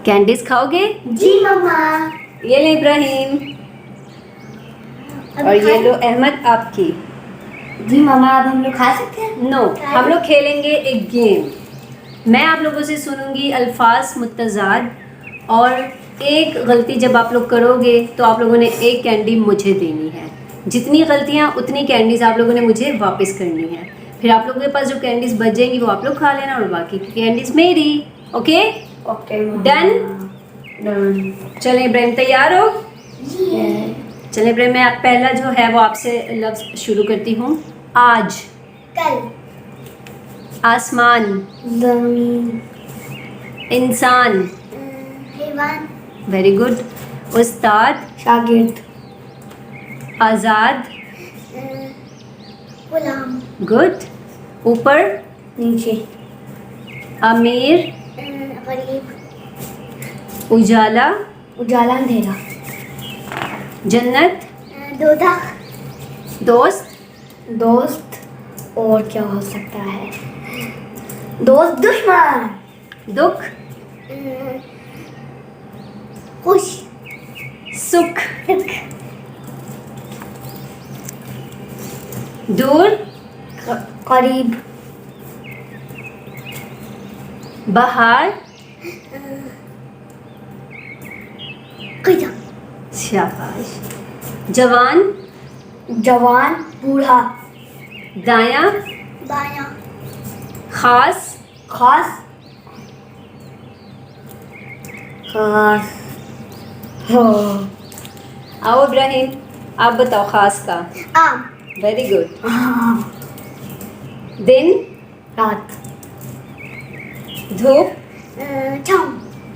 Candies खाओगे? जी मम्मा। ये ले इब्राहिम, और ये लो अहमद आपकी। जी मम्मा, अब हम लोग खा सकते हैं? नो, हम लोग खेलेंगे एक गेम। मैं आप लोगों से सुनूंगी अल्फाज मुतज़ाद, और एक गलती जब आप लोग करोगे तो आप लोगों ने एक कैंडी मुझे देनी है। जितनी गलतियाँ उतनी कैंडीज आप लोगों ने मुझे वापस करनी है। फिर आप लोगों के पास जो कैंडीज बच जाएंगी वो आप लोग खा लेना, और बाकी की कैंडीज मेरी। Okay okay done? डन। चलें इब्राहिम, तैयार हो? जी। चलें इब्राहिम, मैं पहला जो है वो आपसे लफ्ज़ शुरू करती हूँ। आज, कल, आसमान, जमीन, इंसान, हैवान, वेरी गुड, उस्ताद, शागिर्द, आज़ाद, गुलाम, गुड, ऊपर, नीचे, अमीर, गरीब, उजाला, उजाला, अंधेरा, जन्नत, दोज़ख, दोस्त, दोस्त, और क्या हो सकता है? दोस्त, दुश्मन, दुख, खुश, सुख, सुख, दूर, करीब, बहार, कदम, शाबाश, जवान, जवान, बूढ़ा, दायां, बायां, खास, खास, खास, हो, आओ इब्राहिम, आप बताओ खास का। आम, वेरी गुड, आम, दिन, रात, धूप, छाँव,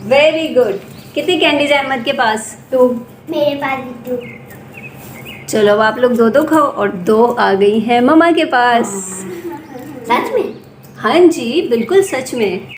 वेरी गुड। कितनी कैंडीज है अहमद के पास? दो, मेरे पास भी दो। चलो अब आप लोग दो दो खाओ, और दो आ गई है मम्मा के पास। सच में? हाँ जी, बिल्कुल सच में।